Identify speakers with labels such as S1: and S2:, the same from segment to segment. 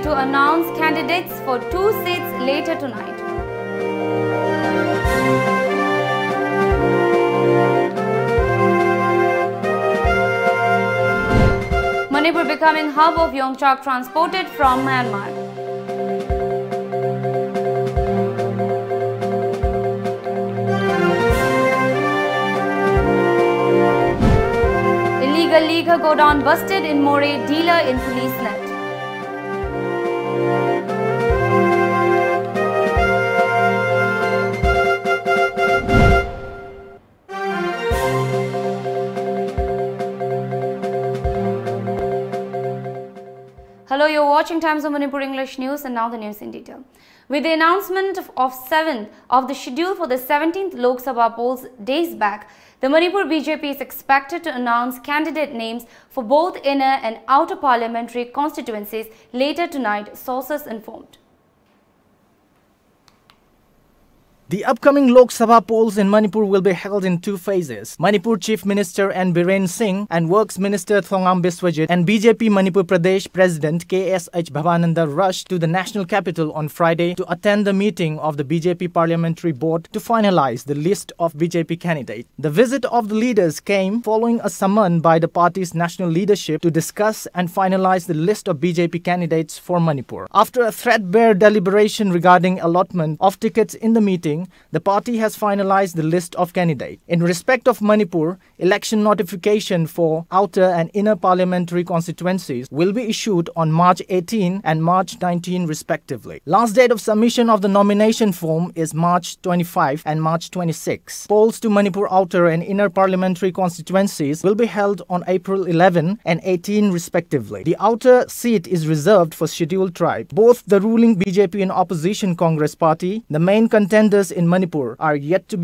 S1: to announce candidates for 2 seats later tonight. Manipur becoming hub of yongchak transported from Myanmar. Illegal liquor go down busted in Moreh, dealer in police net. Hello, you're watching Times of Manipur English News, and now the news in detail. With the announcement of 7th of the schedule for the 17th Lok Sabha polls days back, the Manipur BJP is expected to announce candidate names for both inner and outer parliamentary constituencies later tonight, sources informed.
S2: The upcoming Lok Sabha polls in Manipur will be held in 2 phases. Manipur Chief Minister N. Biren Singh and Works Minister Thongam Biswajit and BJP Manipur Pradesh President KSH Bhavananda rushed to the national capital on Friday to attend the meeting of the BJP Parliamentary Board to finalize the list of BJP candidates. The visit of the leaders came following a summon by the party's national leadership to discuss and finalize the list of BJP candidates for Manipur. After a threadbare deliberation regarding allotment of tickets in the meeting, the party has finalized the list of candidates. In respect of Manipur, election notification for outer and inner parliamentary constituencies will be issued on March 18 and March 19 respectively. Last date of submission of the nomination form is March 25 and March 26. Polls to Manipur outer and inner parliamentary constituencies will be held on April 11 and 18 respectively. The outer seat is reserved for scheduled tribe. Both the ruling BJP and opposition Congress party, the main contenders in Manipur, are yet to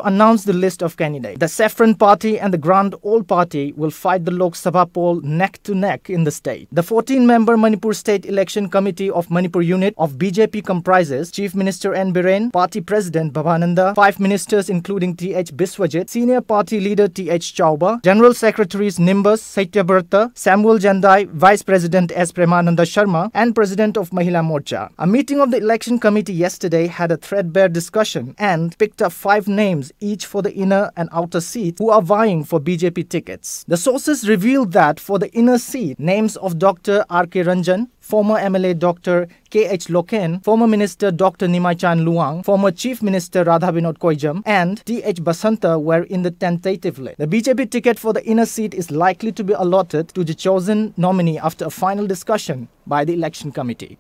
S2: announce the list of candidates. The Saffron Party and the Grand Old Party will fight the Lok Sabha poll neck to neck in the state. The 14-member Manipur State Election Committee of Manipur unit of BJP comprises Chief Minister N. Biren, Party President Bhavananda, 5 ministers including T.H. Biswajit, Senior Party Leader T.H. Chauba, General Secretaries Nimbus Saityabrata, Samuel Jandai, Vice President S. Premananda Sharma, and President of Mahila Morcha. A meeting of the election committee yesterday had a threadbare discussion and picked up 5 names each for the inner and outer seat who are vying for BJP tickets. The sources revealed that for the inner seat, names of Dr. R.K. Ranjan, former MLA Dr. K.H. Loken, former Minister Dr. Nimai Chan Luang, former Chief Minister Radha Vinod Koijam, and T.H. Basanta were in the tentative list. The BJP ticket for the inner seat is likely to be allotted to the chosen nominee after a final discussion by the election committee.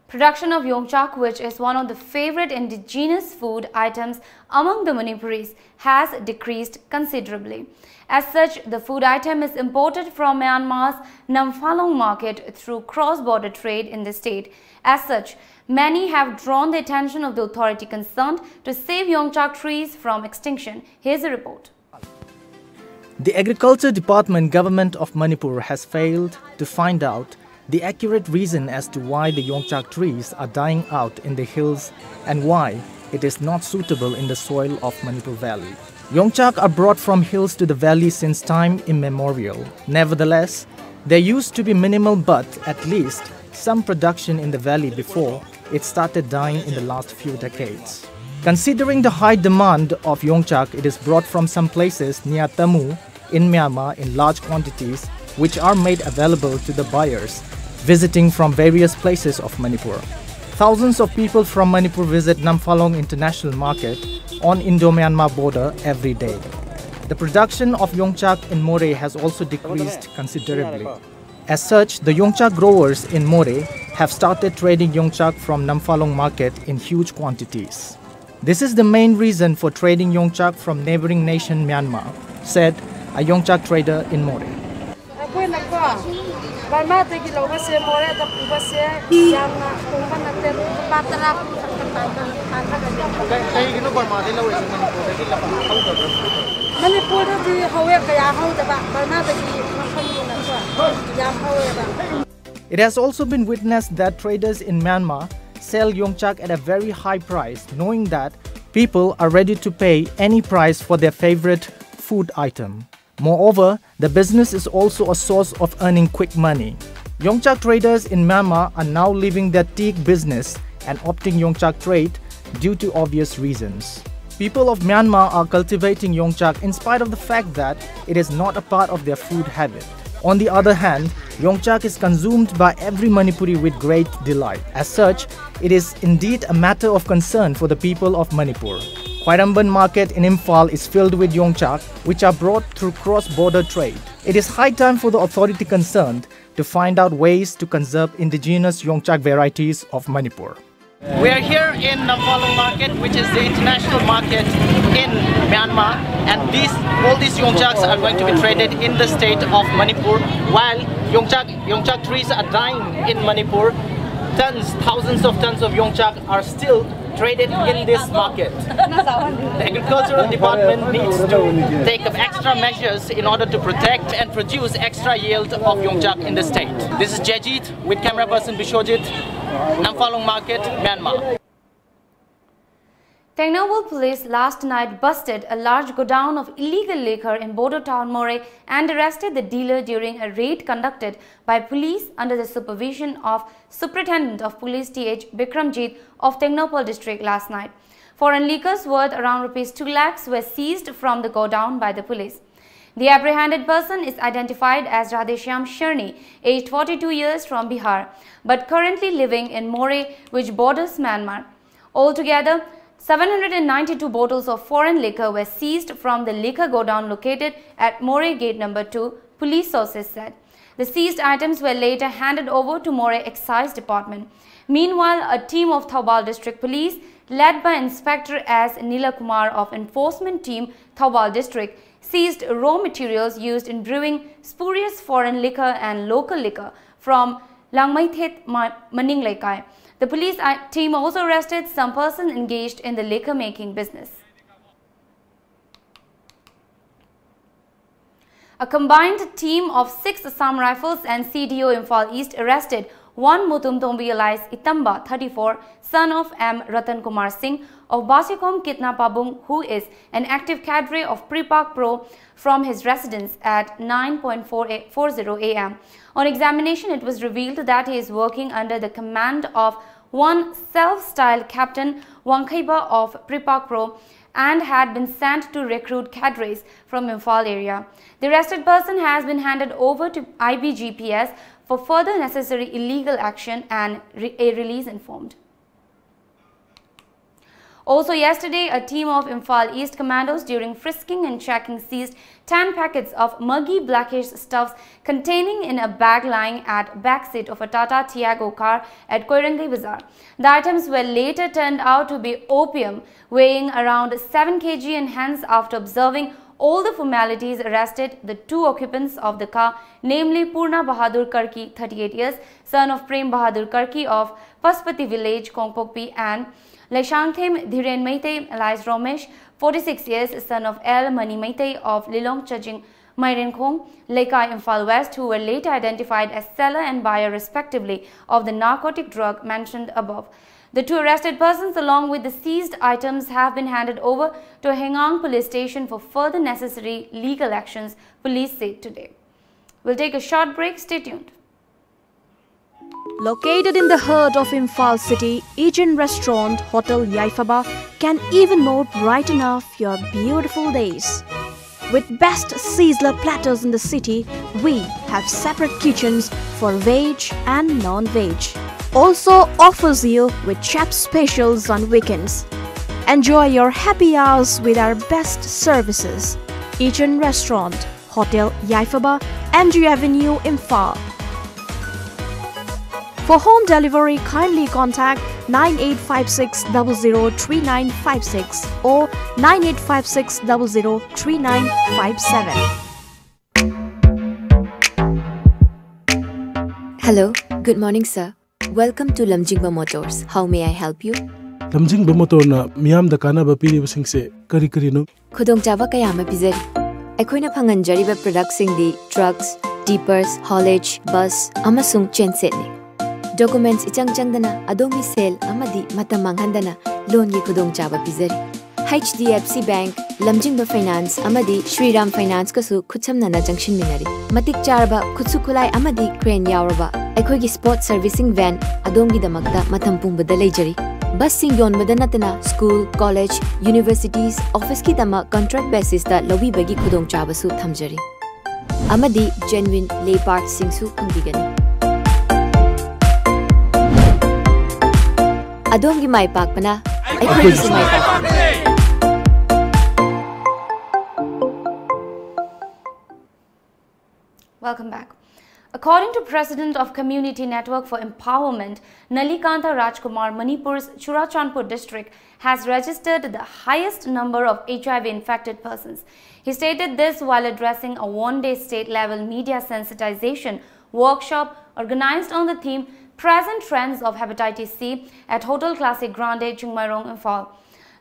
S1: Production of yongchak, which is one of the favorite indigenous food items among the Manipuris, has decreased considerably. As such, the food item is imported from Myanmar's Namphallong market through cross-border trade in the state. As such, many have drawn the attention of the authority concerned to save yongchak trees from extinction. Here's a report.
S2: The Agriculture Department Government of Manipur has failed to find out the accurate reason as to why the yongchak trees are dying out in the hills and why it is not suitable in the soil of Manipur Valley. Yongchak are brought from hills to the valley since time immemorial. Nevertheless, there used to be minimal but at least some production in the valley before it started dying in the last few decades. Considering the high demand of yongchak, it is brought from some places near Tamu in Myanmar in large quantities, which are made available to the buyers visiting from various places of Manipur. Thousands of people from Manipur visit Namphallong International Market on Indo-Myanmar border every day. The production of yongchak in Moreh has also decreased considerably. As such, the yongchak growers in Moreh have started trading yongchak from Namphallong Market in huge quantities. This is the main reason for trading yongchak from neighboring nation Myanmar, said a yongchak trader in Moreh. It has also been witnessed that traders in Myanmar sell yongchak at a very high price, knowing that people are ready to pay any price for their favorite food item. Moreover, the business is also a source of earning quick money. Yongchak traders in Myanmar are now leaving their teak business and opting Yongchak trade due to obvious reasons. People of Myanmar are cultivating Yongchak in spite of the fact that it is not a part of their food habit. On the other hand, Yongchak is consumed by every Manipuri with great delight. As such, it is indeed a matter of concern for the people of Manipur. Khwairamban market in Imphal is filled with Yongchak, which are brought through cross-border trade. It is high time for the authority concerned to find out ways to conserve indigenous Yongchak varieties of Manipur.
S3: We are here in Namphal market, which is the international market in Myanmar, and all these Yongchaks are going to be traded in the state of Manipur. While Yongchak trees are dying in Manipur, thousands of tons of Yongchak are still traded in this market. The agricultural department needs to take up extra measures in order to protect and produce extra yield of Yongchak in the state. This is Jejit with camera person Bishojit, Namphal market, Myanmar.
S1: Tengnoval police last night busted a large godown of illegal liquor in Bodo Town, Moreh, and arrested the dealer during a raid conducted by police under the supervision of Superintendent of Police Th. Bikramjit of Tengnoval district last night. Foreign liquors worth around ₹2 lakhs were seized from the godown by the police. The apprehended person is identified as Radheshyam Sharni, aged 42 years, from Bihar, but currently living in Moreh, which borders Myanmar. Altogether, 792 bottles of foreign liquor were seized from the liquor godown located at Moreh Gate No. 2, police sources said. The seized items were later handed over to Moreh Excise Department. Meanwhile, a team of Thoubal District Police, led by Inspector S. Nila Kumar of Enforcement Team Thoubal District, seized raw materials used in brewing spurious foreign liquor and local liquor from Langmaithet Maninglaikai. The police team also arrested some person engaged in the liquor making business. A combined team of 6 Assam Rifles and CDO Imphal East arrested one Mutumtombi alias Itamba, 34, son of M. Ratan Kumar Singh of Basikom Kitnapabung, who is an active cadre of Pripak Pro, from his residence at 9:40 am. On examination, it was revealed that he is working under the command of one self-styled Captain Wangkhaiba of Pripak Pro and had been sent to recruit cadres from Imphal area. The arrested person has been handed over to IBGPS for further necessary illegal action and a release informed. Also yesterday, a team of Imphal East commandos during frisking and checking seized 10 packets of muggy blackish stuffs containing in a bag lying at backseat of a Tata Tiago car at Koirangai Bazaar. The items were later turned out to be opium weighing around 7 kg, and hence, after observing all the formalities, arrested the 2 occupants of the car, namely Purna Bahadur Karki, 38 years, son of Prem Bahadur Karki of Paspati village, Kongpokpi, and Leshangthem Dhiren Meitei alias Romesh, 46 years, son of L. Mani Meitei of Lilong Chajing Mairenkhong, Lekai, Imphal West, who were later identified as seller and buyer respectively of the narcotic drug mentioned above. The 2 arrested persons along with the seized items have been handed over to Hengang police station for further necessary legal actions, police said today. We'll take a short break, stay tuned.
S4: Located in the heart of Imphal city, Asian restaurant Hotel Yaifaba can even more brighten up your beautiful days. With best sizzler platters in the city, we have separate kitchens for veg and non-veg. Also offers you with chef specials on weekends. Enjoy your happy hours with our best services. Asian restaurant Hotel Yaifaba, MG Avenue, Imphal. For home delivery, kindly contact 9856003956 or 9856003957.
S5: Hello, good morning sir. Welcome to Lamjingba Motors. How may I help you?
S6: Lamjingba Motor na miyam da kana ba piri basing se kari no.
S5: Khudong chaba kaya ma pizari. Aikoina phanganjari ba product sing di trucks, tippers, haulage, bus, amasung genset ni. Documents ichang dana adomi sale amadi matamang handana loan gi khudong chaba pizari. HDFC Bank, lamjingba finance amadi Shriram Finance kasu khutsamnana junction minari. Matik charaba khutsu khulai amadi crane yauraba. Ekhoigi sport servicing van adongi damakta matham pungbada leijari. Bus sing yonbada natana school, college, universities, office ki dama contract basis da lobi bagi khudong chabasu thamjari. Amadi genuine lay part singsu pangbigani. Adongi mai pakpana ekhoigi mai pakpana.
S1: Welcome back. According to President of Community Network for Empowerment, Nalikanta Rajkumar, Manipur's Churachandpur district has registered the highest number of HIV-infected persons. He stated this while addressing a one-day state-level media sensitization workshop organized on the theme Present Trends of Hepatitis C at Hotel Classic Grande, Chungmairong, Imphal.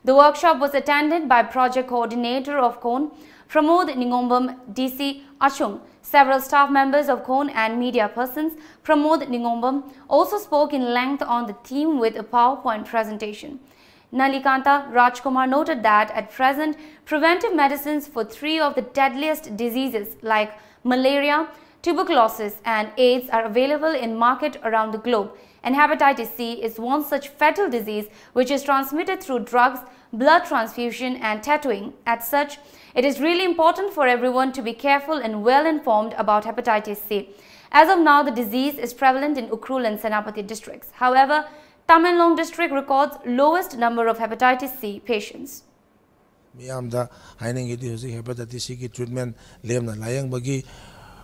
S1: The workshop was attended by Project Coordinator of CONE, Pramod Ningombam, DC Achung. Several staff members of CONE and media persons, Pramod Ningombam, also spoke in length on the theme with a PowerPoint presentation. Nalikanta Rajkumar noted that at present, preventive medicines for 3 of the deadliest diseases like malaria, tuberculosis and AIDS are available in market around the globe, and hepatitis C is one such fatal disease which is transmitted through drugs, blood transfusion and tattooing. As such, it is really important for everyone to be careful and well informed about hepatitis C. As of now, the disease is prevalent in Ukhrul and Senapati districts. However, Tamenglong district records lowest number of hepatitis C patients.
S7: Miyamda haining iti husi hepatitis C ki treatment lem na layang bagi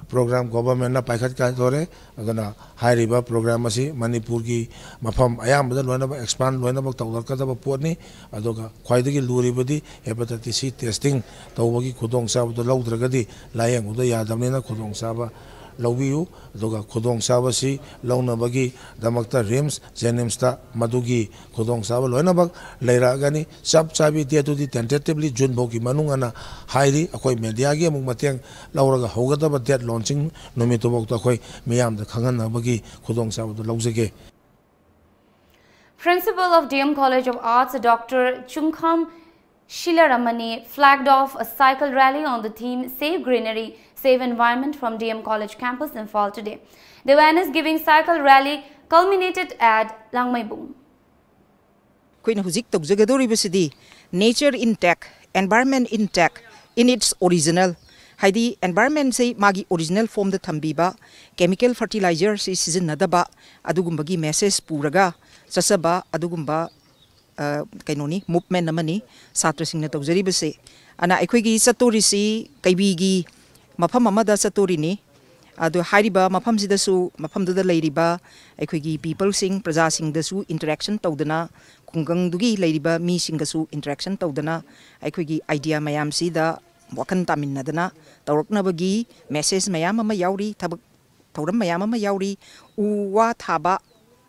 S7: program government na paikhat ka dore agana high river program asi Manipur ki mafam ayam bada loina ba expand loina ba tawdar ka ba potni adoga khwaidagi luri badi hepatitis C testing tawbagi khudong sa bu lawdragadi layang uda yadamne na khudong sa ba lawbiu adoga khudong sa ba si lawna bagi damakta rims jenimsta madugi khudong sa ba loina ba leira gani sab chabi te tu di tentatively jun bogi manungana hairi akoi media gi amuk mateng lawraga hogada ba date launching nomito bok ta khoi miyam da khangan na bagi khudong sa ba lawjege.
S1: Principal of DM College of Arts, Dr. Chungkham Shilaramani, flagged off a cycle rally on the theme Save Greenery, Save Environment from DM College campus in Fall today. The awareness-giving cycle rally culminated at Langmaibung.
S8: Queen Huzik Togzagadori Basidi, nature intact, environment intact in its original. Haidi environment say magi original form the Tambiba, chemical fertilizer say season nadaba, adugumbagi message puraga, sasaba, adugumba. Kainoni movement namani satra singna tawjari base ana ekhoi satori si kaibigi mafam amada satori ni adu hairiba mafam sida su mafam da leiriba ekhoi people sing praja sing da su interaction tawdana kungang dugi leiriba mi sing su interaction tawdana ekhoi idea mayam si da wakan taminna dana tawrakna bagi message mayam ama yauri thabak tawram mayam ama yauri uwa thaba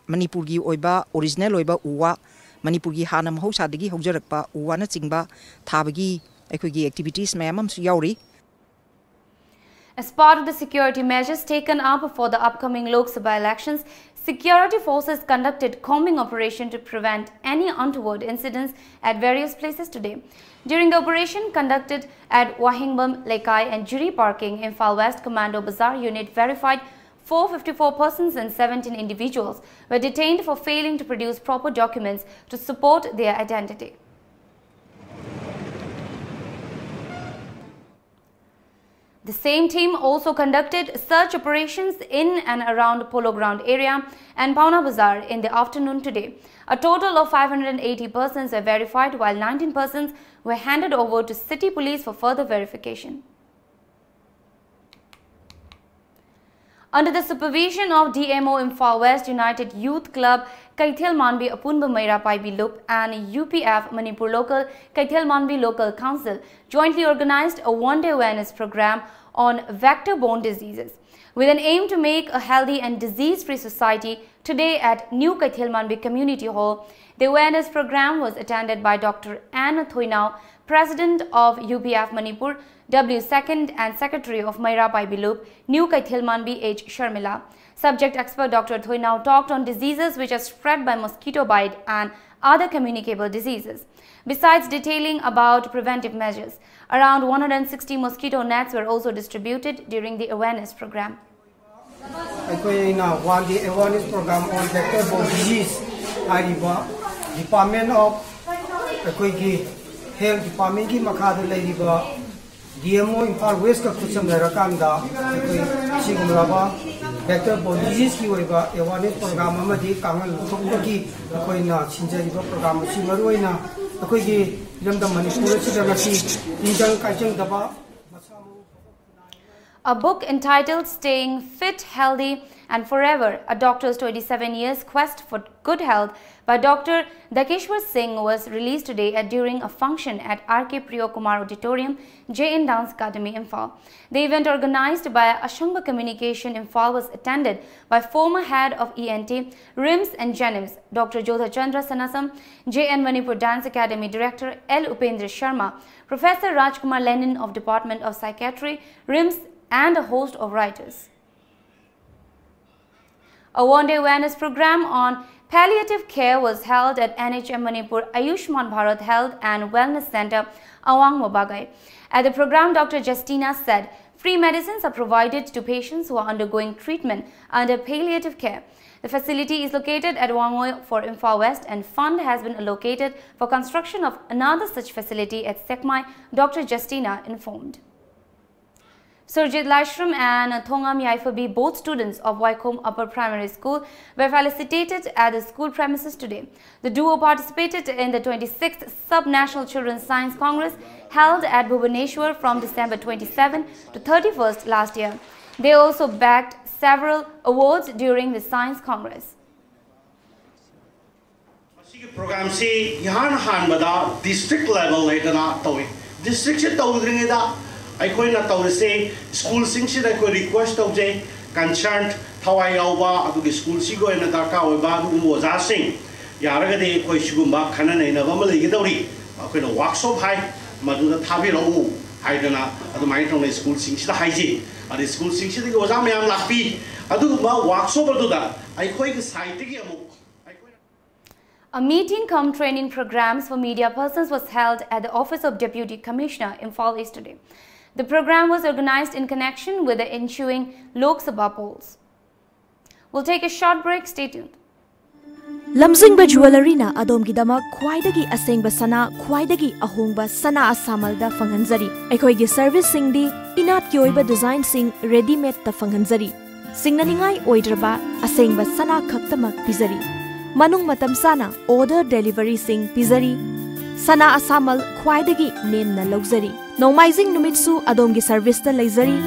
S8: Manipur gi oiba original oiba uwa Manipur gi hana mahausa dagi haujarakpa uwana chingba thabagi ekhoigi activities mayamam su yauri.
S1: As part of the security measures taken up for the upcoming Lok Sabha elections, security forces conducted combing operation to prevent any untoward incidents at various places today. During the operation conducted at Wahingbam, Lekai and Jiri Parking, Imphal West Commando Bazaar unit verified 454 persons and 17 individuals were detained for failing to produce proper documents to support their identity. The same team also conducted search operations in and around Polo Ground area and Pauna Bazaar in the afternoon today. A total of 580 persons were verified while 19 persons were handed over to city police for further verification. Under the supervision of DMO Imphal West United Youth Club, Kaithel Manbi Apunba Maira Paibi Loop and UPF Manipur Local Kaithel Manbi Local Council jointly organized a one-day awareness program on vector-borne diseases. With an aim to make a healthy and disease-free society, today at New Kaithel Manbi Community Hall, the awareness program was attended by Dr. Anna Thoinau, President of UPF Manipur, W2nd and Secretary of Maira Paibi Loop, New Kaithel Manbi H. Sharmila. Subject expert Dr. Thoinau talked on diseases which are spread by mosquito bite and other communicable diseases. Besides detailing about preventive measures, around 160 mosquito nets were also distributed during the awareness program.
S9: One day awareness program on vector-borne disease. Department of Health Department ki makadu laiba DMO Imphal West ka kucham larakanda sigumraba vector-borne disease ki oiba awareness program amadi kangal thokbagi akoina sinjariba program si maruina akoigi lamda Manipur sidagasi injang kaichang daba.
S1: A book entitled Staying Fit, Healthy and Forever, A Doctor's 27 Years Quest for Good Health by Dr. Dakeshwar Singh was released today during a function at R.K. Priyo Kumar Auditorium, JN Dance Academy, Imphal. The event organized by Ashanga Communication Imphal was attended by former head of ENT, RIMS and Jenims, Dr. Jodha Chandra Sanasam, JN Manipur Dance Academy Director L. Upendra Sharma, Professor Rajkumar Lenin of Department of Psychiatry, RIMS, and a host of writers. A one-day awareness program on palliative care was held at NHM Manipur Ayushman Bharat Health and Wellness Center, Awang Mobagai. At the program, Dr. Justina said, free medicines are provided to patients who are undergoing treatment under palliative care. The facility is located at Wangoy for Imphal West and fund has been allocated for construction of another such facility at Sekmai, Dr. Justina informed. Surjit Lashram and Thongam Yaifabi, both students of Wycombe Upper Primary School, were felicitated at the school premises today. The duo participated in the 26th Sub-National Children's Science Congress held at Bhubaneswar from December 27 to 31st last year. They also bagged several awards during the Science Congress.
S10: Program district level district Aikoina tawse school singsi da ko request tawje concerned thawai yawa adugi school sigo ena darka oiba du moza sing yaraga de koi sigumba khana nei na bama legi dawri akoina workshop hai madu da thabi ro haidana adu mai thong school singsi da haiji adi school singsi de oza mayam lakpi adu ma workshop adu da aikoi ki site ki amu.
S1: A meeting cum training programs for media persons was held at the Office of Deputy Commissioner in Imphal East today. The program was organized in connection with the ensuing Lok Sabha polls. We'll take a short break. Stay tuned.
S4: Lamjingba Jewelry na adom-gidama khwaidagi asengba sana khwaidagi ahongba sana asamalda fanghanjari. Aikhoigi service singdi inat ki oiba design sing ready made ta fanghanjari. Singnaningai oidraba asengba sana khaktamak pizari. Manung matam sana order delivery sing pizari. Sana asamal khwaidagi name na logzari. Nomaizing numitsu adomgi service ta leizari.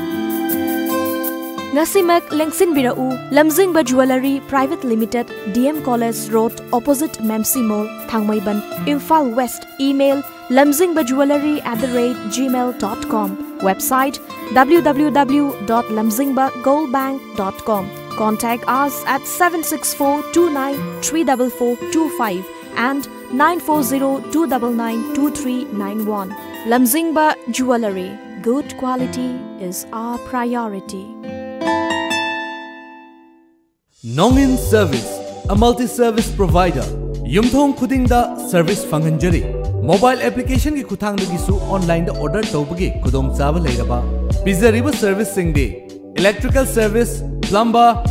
S4: Ngasimak lengsin birau Lamjingba Jewelry Private Limited, DM College Road, opposite Memsi Mall, Thangmaiban, Imphal West. Email lamjingbaJewelry@gmail.com. Website www.lamjingbagoldbank.com. Contact us at 764293445 and 940-299-2391. Lamjingba Jewelry. Good quality is our priority.
S11: Nongin Service, a multi-service provider. Yumthong Kudingda service fanghanjari. Mobile application ki kuthang gisu online da order tawbagi kudong chaba leiraba. Pizariba service singdi. Electrical service, plumber,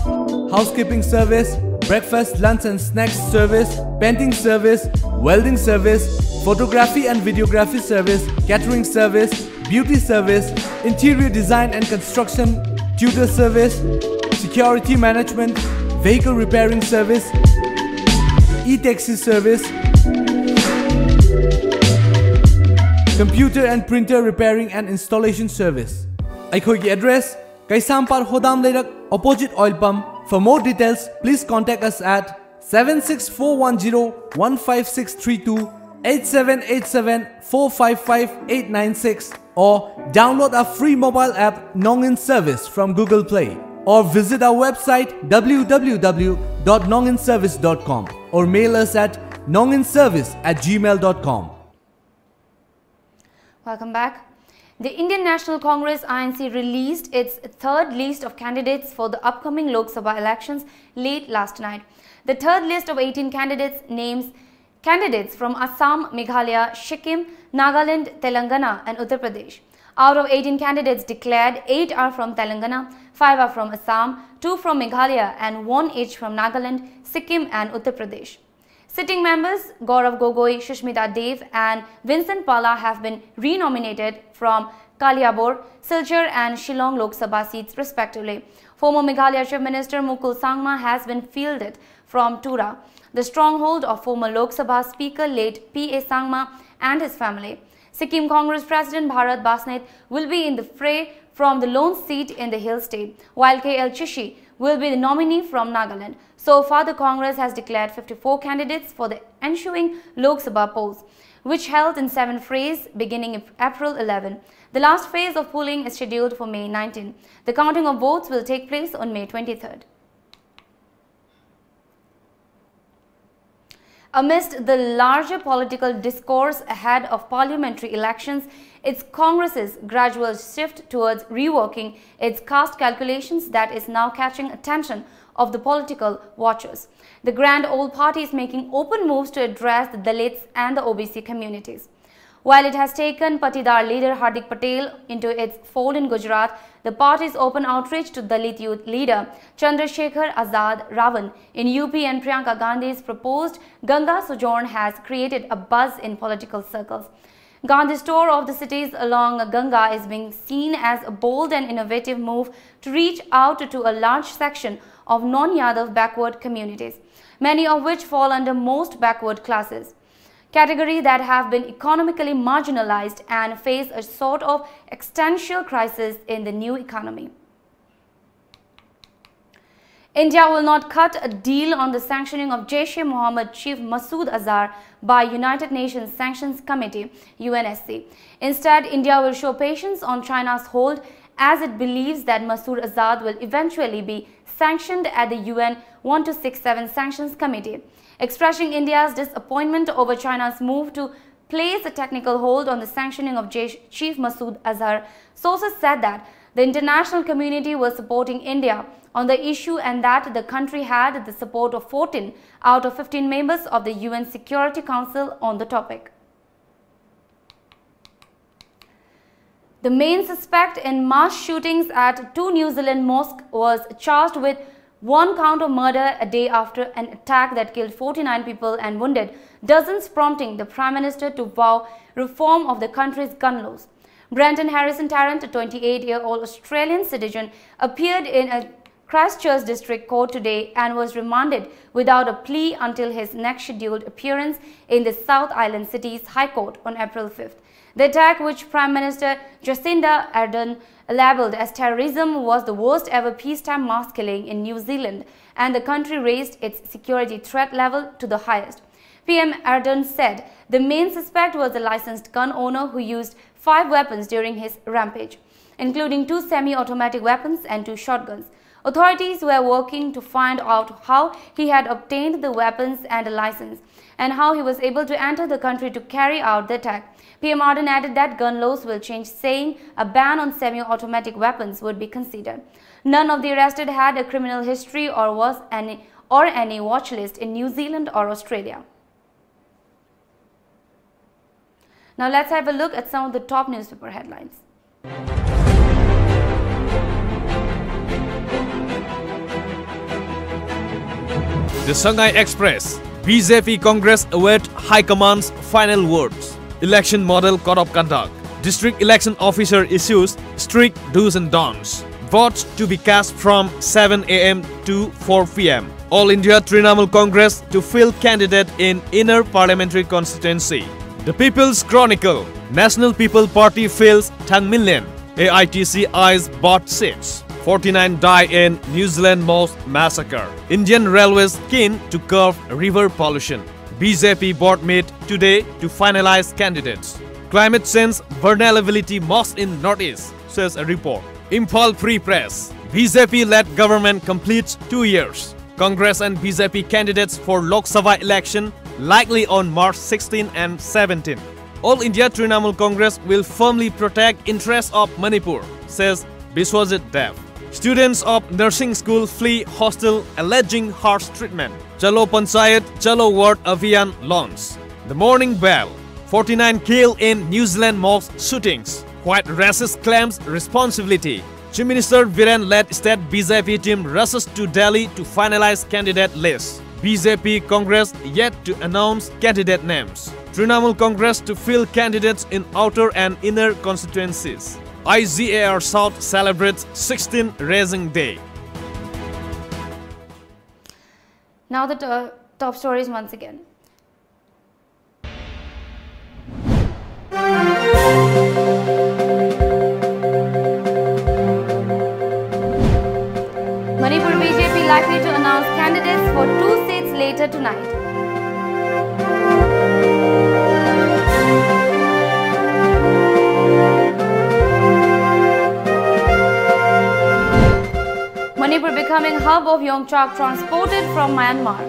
S11: housekeeping service, breakfast, lunch and snacks service, painting service, welding service, photography and videography service, catering service, beauty service, interior design and construction, tutor service, security management, vehicle repairing service, e-taxi service, computer and printer repairing and installation service. Aikhoigi address Kaisampar Hodam Leirak opposite oil pump. For more details, please contact us at 76410-15632, 8787-455-896 or download our free mobile app Nongin Service from Google Play or visit our website www.nonginservice.com or mail us at nonginservice@gmail.com.
S1: Welcome back. The Indian National Congress INC released its third list of candidates for the upcoming Lok Sabha elections late last night. The third list of 18 candidates names candidates from Assam, Meghalaya, Sikkim, Nagaland, Telangana and Uttar Pradesh. Out of 18 candidates declared, 8 are from Telangana, 5 are from Assam, 2 from Meghalaya and 1 each from Nagaland, Sikkim and Uttar Pradesh. Sitting members Gaurav Gogoi, Shushmita Dev and Vincent Pala have been renominated from Kaliabor, Silchar and Shillong Lok Sabha seats respectively. Former Meghalaya Chief Minister Mukul Sangma has been fielded from Tura, the stronghold of former Lok Sabha Speaker late P.A. Sangma and his family. Sikkim Congress President Bharat Basnet will be in the fray from the lone seat in the hill state, while K.L. Chishi will be the nominee from Nagaland. So far, the Congress has declared 54 candidates for the ensuing Lok Sabha polls, which held in 7 phases beginning April 11. The last phase of polling is scheduled for May 19. The counting of votes will take place on May 23rd. Amidst the larger political discourse ahead of parliamentary elections, its Congress's gradual shift towards reworking its caste calculations that is now catching attention of the political watchers. The Grand Old Party is making open moves to address the Dalits and the OBC communities. While it has taken Patidar leader Hardik Patel into its fold in Gujarat, the party's open outreach to Dalit youth leader Chandrasekhar Azad Ravan in UP and Priyanka Gandhi's proposed Ganga sojourn has created a buzz in political circles. Gandhi's tour of the cities along Ganga is being seen as a bold and innovative move to reach out to a large section of non-Yadav backward communities, many of which fall under most backward classes, categories that have been economically marginalized and face a sort of existential crisis in the new economy. India will not cut a deal on the sanctioning of Jaish-e-Mohammed chief Masood Azhar by United Nations Sanctions Committee (UNSC). Instead, India will show patience on China's hold as it believes that Masood Azhar will eventually be sanctioned at the UN 1267 Sanctions Committee. Expressing India's disappointment over China's move to place a technical hold on the sanctioning of Jaish chief Masood Azhar, sources said that the international community was supporting India on the issue and that the country had the support of 14 out of 15 members of the UN Security Council on the topic. The main suspect in mass shootings at 2 New Zealand mosques was charged with 1 count of murder a day after an attack that killed 49 people and wounded dozens, prompting the Prime Minister to vow reform of the country's gun laws. Brenton Harrison Tarrant, a 28-year-old Australian citizen, appeared in a Christchurch District Court today and was remanded without a plea until his next scheduled appearance in the South Island City's High Court on April 5th. The attack, which Prime Minister Jacinda Ardern labelled as terrorism, was the worst ever peacetime mass killing in New Zealand, and the country raised its security threat level to the highest. PM Ardern said the main suspect was a licensed gun owner who used 5 weapons during his rampage, including 2 semi-automatic weapons and 2 shotguns. Authorities were working to find out how he had obtained the weapons and a license, and how he was able to enter the country to carry out the attack. PM Ardern added that gun laws will change, saying a ban on semi-automatic weapons would be considered. None of the arrested had a criminal history or was any watch list in New Zealand or Australia. Now let's have a look at some of the top newspaper headlines.
S12: The Shanghai Express. BJP Congress await High Command's final words. Election model code of conduct. District election officer issues strict do's and don'ts. Votes to be cast from 7 AM to 4 PM. All India Trinamool Congress to fill candidate in inner parliamentary constituency. The People's Chronicle. National People Party fills 10 million. AITC eyes bought seats. 49 die in New Zealand mosque massacre. Indian Railways keen to curb river pollution. BJP board meet today to finalize candidates. Climate change vulnerability most in Northeast, says a report. Imphal Free Press. BJP-led government completes 2 years. Congress and BJP candidates for Lok Sabha election likely on March 16 and 17. All India Trinamool Congress will firmly protect interests of Manipur, says Biswajit Dev. Students of nursing school flee hostel alleging harsh treatment. Chalo Panchayat, Chalo Ward Avian launched. The Morning Bell. 49 killed in New Zealand mosque shootings. White racist claims responsibility. Chief Minister Viren-led state BJP team rushes to Delhi to finalize candidate list. BJP Congress yet to announce candidate names. Trinamool Congress to fill candidates in outer and inner constituencies. IGAR South celebrates 16th Raising Day.
S1: Now the top stories once again. Manipur BJP likely to announce candidates for 2 seats later tonight. Manipur becoming hub of Yongchak transported from Myanmar.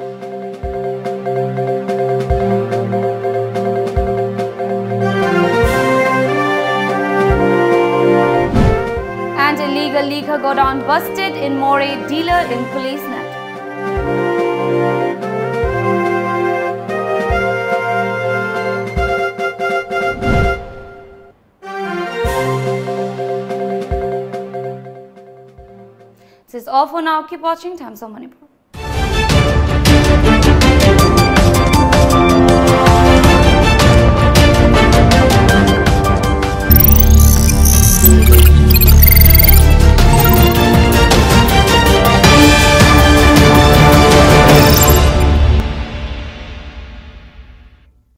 S1: And illegal liquor godown busted in Moreh, dealer in police net. This is all for now. Keep watching Times of Manipur.